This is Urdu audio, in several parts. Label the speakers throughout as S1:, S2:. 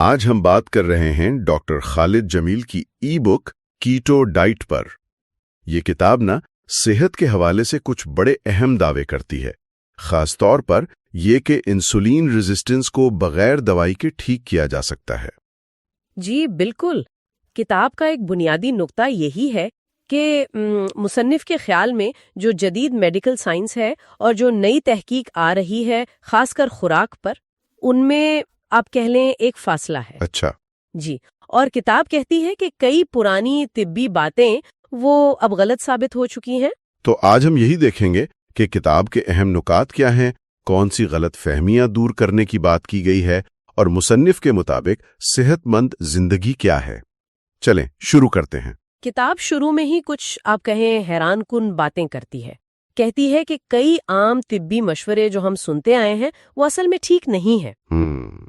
S1: آج ہم بات کر رہے ہیں ڈاکٹر خالد جمیل کی ای بک کیٹو ڈائٹ پر۔ یہ کتاب صحت کے حوالے سے کچھ بڑے اہم دعوے کرتی ہے، خاص طور پر یہ کہ انسولین ریزسٹنس کو بغیر دوائی کے ٹھیک کیا جا سکتا ہے۔
S2: جی بالکل، کتاب کا ایک بنیادی نقطہ یہی ہے کہ مصنف کے خیال میں جو جدید میڈیکل سائنس ہے اور جو نئی تحقیق آ رہی ہے خاص کر خوراک پر، ان میں آپ کہہ لیں ایک فاصلہ ہے۔
S1: اچھا
S2: جی، اور کتاب کہتی ہے کہ کئی پرانی طبی باتیں وہ اب غلط ثابت ہو چکی ہیں۔
S1: تو آج ہم یہی دیکھیں گے کہ کتاب کے اہم نکات کیا ہیں، کون سی غلط فہمیاں دور کرنے کی بات کی گئی ہے، اور مصنف کے مطابق صحت مند زندگی کیا ہے۔ چلیں شروع کرتے ہیں۔
S2: کتاب شروع میں ہی کچھ آپ کہیں حیران کن باتیں کرتی ہے۔ کہتی ہے کہ کئی عام طبی مشورے جو ہم سنتے آئے ہیں وہ اصل میں ٹھیک نہیں ہیں۔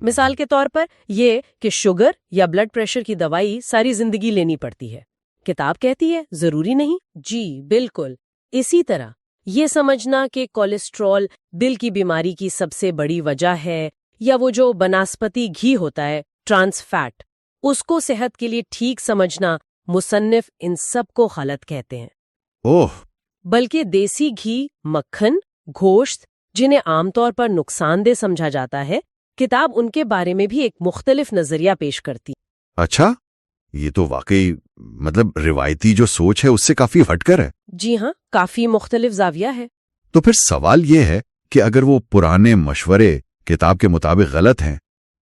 S2: مثال کے طور پر یہ کہ شوگر یا بلڈ پریشر کی دوائی ساری زندگی لینی پڑتی ہے۔ کتاب کہتی ہے ضروری نہیں۔ جی بالکل، اسی طرح یہ سمجھنا کہ کولیسٹرول دل کی بیماری کی سب سے بڑی وجہ ہے، یا وہ جو بناسپتی گھی ہوتا ہے ٹرانس فیٹ، اس کو صحت کے لیے ٹھیک سمجھنا، مصنف ان سب کو غلط کہتے ہیں۔
S1: اوہ!
S2: بلکہ دیسی گھی، مکھن، گوشت جنہیں عام طور پر نقصان دہ سمجھا جاتا ہے، کتاب ان کے بارے میں بھی ایک مختلف نظریہ پیش کرتی۔
S3: اچھا، یہ تو واقعی روایتی جو سوچ ہے اس سے کافی ہٹ کر ہے۔
S2: جی ہاں، کافی مختلف زاویہ ہے۔
S3: تو پھر سوال یہ ہے کہ اگر وہ پرانے مشورے کتاب کے مطابق غلط ہیں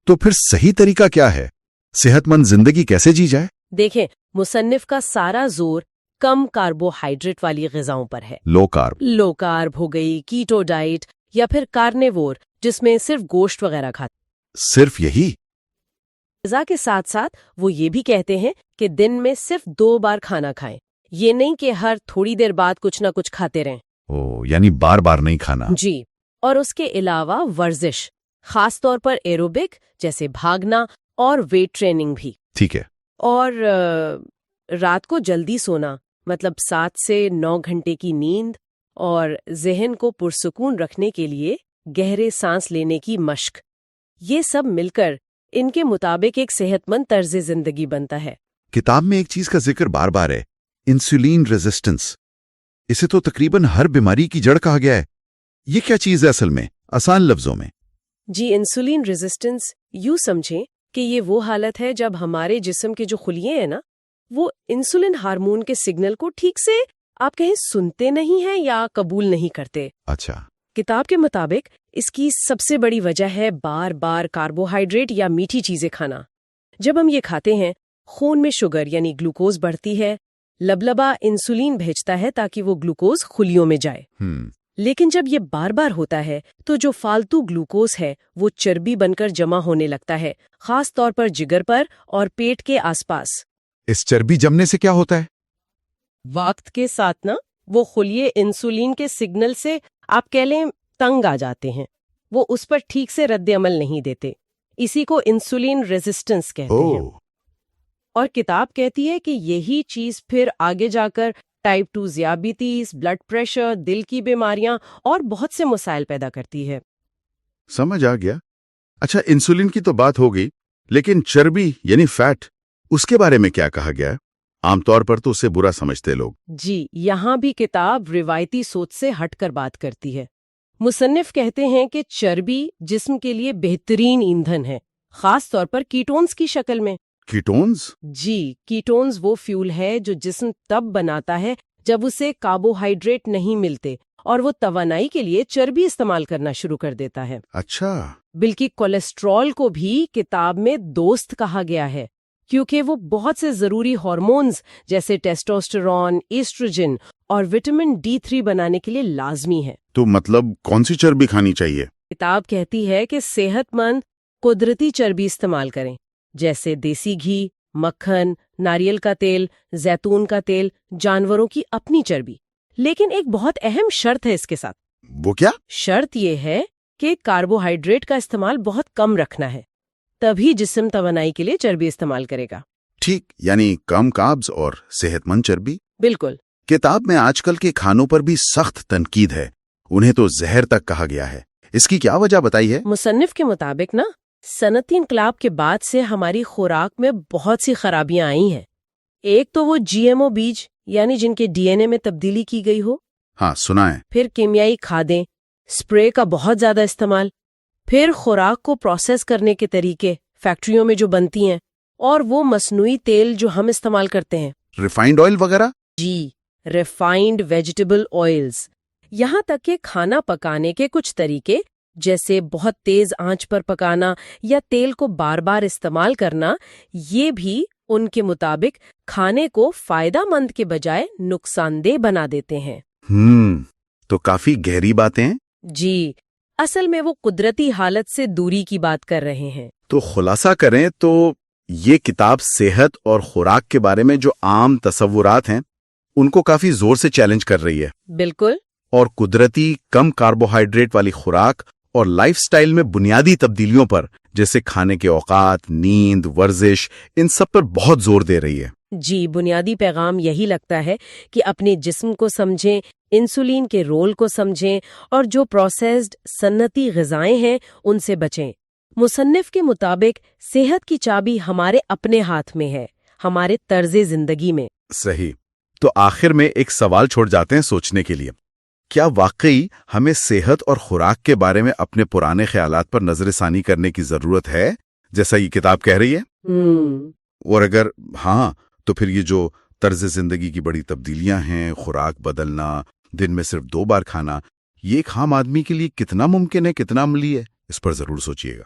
S3: تو پھر صحیح طریقہ کیا ہے؟ صحت مند زندگی کیسے جی جائے؟
S2: دیکھیں، مصنف کا سارا زور کم کاربوہائیڈریٹ والی غذاؤں پر ہے۔
S3: لو کارب
S2: ہو گئی، کیٹو ڈائٹ، یا پھر کارنیوور جس میں صرف گوشت وغیرہ کھاتے۔
S3: صرف یہی؟
S2: غذا کے ساتھ ساتھ وہ یہ بھی کہتے ہیں کہ دن میں صرف 2 بار کھانا کھائیں، یہ نہیں کہ ہر تھوڑی دیر بعد کچھ نہ کچھ کھاتے رہیں۔
S3: یعنی بار بار نہیں کھانا۔
S2: جی، اور اس کے علاوہ ورزش، خاص طور پر ایروبک جیسے بھاگنا اور ویٹ ٹریننگ بھی۔
S3: ٹھیک ہے۔
S2: اور رات کو جلدی سونا، مطلب 7 سے 9 گھنٹے کی نیند، اور ذہن کو پرسکون رکھنے کے لیے گہرے سانس لینے کی مشق، یہ سب مل کر ان کے مطابق ایک صحت مند طرز زندگی بنتا ہے۔
S3: کتاب میں ایک چیز کا ذکر بار بار ہے، انسولین ریزسٹنس۔ اسے تو تقریباً ہر بیماری کی جڑ کہا گیا ہے۔ یہ کیا چیز ہے اصل میں، آسان لفظوں میں؟
S2: جی، انسولین ریزسٹنس یوں سمجھیں کہ یہ وہ حالت ہے جب ہمارے جسم کے جو خلیے ہیں وہ انسولین ہارمون کے سگنل کو ٹھیک سے آپ کہیں سنتے نہیں ہیں یا قبول نہیں کرتے۔
S3: اچھا۔
S2: کتاب کے مطابق اس کی سب سے بڑی وجہ ہے بار بار کاربوہائیڈریٹ یا میٹھی چیزیں کھانا۔ جب ہم یہ کھاتے ہیں، خون میں شوگر یعنی گلوکوز بڑھتی ہے، لبلبا انسولین بھیجتا ہے تاکہ وہ گلوکوز خلیوں میں جائے۔ لیکن جب یہ بار بار ہوتا ہے تو جو فالتو گلوکوز ہے وہ چربی بن کر جمع ہونے لگتا ہے، خاص طور پر جگر پر اور پیٹ کے آس پاس۔
S3: اس چربی جمنے سے کیا ہوتا ہے؟
S2: وقت کے ساتھ وہ خلیے انسولین کے سگنل سے آپ کہہ لیں تنگ آ جاتے ہیں، وہ اس پر ٹھیک سے رد عمل نہیں دیتے، اسی کو انسولین ریزسٹنس کہتے ہیں۔ اور کتاب کہتی ہے کہ یہی چیز پھر آگے جا کر ٹائپ 2 ذیابیطس، بلڈ پریشر، دل کی بیماریاں اور بہت سے مسائل پیدا کرتی ہے۔
S1: سمجھ آ گیا۔ اچھا، انسولین کی تو بات ہو گئی، لیکن چربی یعنی فیٹ، اس کے بارے میں کیا کہا گیا ہے؟ عام طور پر تو اسے برا سمجھتے لوگ۔
S2: جی، یہاں بھی کتاب روایتی سوچ سے ہٹ کر بات کرتی ہے۔ مصنف کہتے ہیں کہ چربی جسم کے لیے بہترین ایندھن ہے، خاص طور پر کیٹونز کی شکل میں۔
S1: کیٹونز؟
S2: جی، کیٹونز وہ فیول ہے جو جسم تب بناتا ہے جب اسے کاربوہائیڈریٹ نہیں ملتے، اور وہ توانائی کے لیے چربی استعمال کرنا شروع کر دیتا ہے۔
S1: اچھا۔
S2: بلکہ کولیسٹرول کو بھی کتاب میں دوست کہا گیا ہے، کیونکہ وہ بہت سے ضروری ہارمونز جیسے ٹیسٹوسٹیرون، ایسٹروجن اور وٹامن D3 بنانے کے لیے لازمی ہے۔
S1: تو مطلب کون سی چربی کھانی چاہیے؟
S2: کتاب کہتی ہے کہ صحت مند قدرتی چربی استعمال کریں، جیسے دیسی گھی، مکھن، ناریل کا تیل، زیتون کا تیل، جانوروں کی اپنی چربی۔ لیکن ایک بہت اہم شرط ہے اس کے ساتھ۔
S1: وہ کیا؟
S2: شرط یہ ہے کہ کاربوہائیڈریٹ کا استعمال بہت کم رکھنا ہے، تبھی جسم توانائی کے لیے چربی استعمال کرے گا۔
S1: ٹھیک، یعنی کم کاربز اور صحت مند چربی۔
S2: بالکل۔
S1: کتاب میں آج کل کے کھانوں پر بھی سخت تنقید ہے، انہیں تو زہر تک کہا گیا ہے۔ اس کی کیا وجہ بتائی ہے؟
S2: مصنف کے مطابق صنعتی انقلاب کے بعد سے ہماری خوراک میں بہت سی خرابیاں آئی ہیں۔ ایک تو وہ GMO بیج یعنی جن کے DNA میں تبدیلی کی گئی ہو،
S3: ہاں سنا ہے۔
S2: پھر کیمیائی کھادیں، اسپرے کا بہت زیادہ استعمال، پھر خوراک کو پروسیس کرنے کے طریقے فیکٹریوں میں جو بنتی ہیں، اور وہ مصنوعی تیل جو ہم استعمال کرتے ہیں،
S3: ریفائنڈ آئل وغیرہ۔
S2: جی، ریفائنڈ ویجیٹیبل آئلز، یہاں تک کہ کھانا پکانے کے کچھ طریقے جیسے بہت تیز آنچ پر پکانا یا تیل کو بار بار استعمال کرنا، یہ بھی ان کے مطابق کھانے کو فائدہ مند کے بجائے نقصان دہ بنا دیتے ہیں۔
S3: تو کافی گہری باتیں ہیں۔
S2: جی، اصل میں وہ قدرتی حالت سے دوری کی بات کر رہے ہیں۔
S3: تو خلاصہ کریں تو یہ کتاب صحت اور خوراک کے بارے میں جو عام تصورات ہیں ان کو کافی زور سے چیلنج کر رہی ہے،
S2: بالکل،
S3: اور قدرتی کم کاربوہائیڈریٹ والی خوراک اور لائف سٹائل میں بنیادی تبدیلیوں پر جیسے کھانے کے اوقات، نیند، ورزش، ان سب پر بہت زور دے رہی ہے۔
S2: جی، بنیادی پیغام یہی لگتا ہے کہ اپنے جسم کو سمجھیں، انسولین کے رول کو سمجھیں، اور جو پروسیسڈ صنعتی غذائیں ہیں ان سے بچیں۔ مصنف کے مطابق صحت کی چابی ہمارے اپنے ہاتھ میں ہے، ہمارے طرز زندگی میں۔
S3: صحیح۔ تو آخر میں ایک سوال چھوڑ جاتے ہیں سوچنے کے لیے، کیا واقعی ہمیں صحت اور خوراک کے بارے میں اپنے پرانے خیالات پر نظر ثانی کرنے کی ضرورت ہے جیسا یہ کتاب کہہ رہی ہے؟ اور اگر ہاں تو پھر یہ جو طرز زندگی کی بڑی تبدیلیاں ہیں، خوراک بدلنا، دن میں صرف 2 بار کھانا، یہ ایک عام آدمی کے لیے کتنا ممکن ہے، کتنا عملی ہے، اس پر ضرور سوچیے گا۔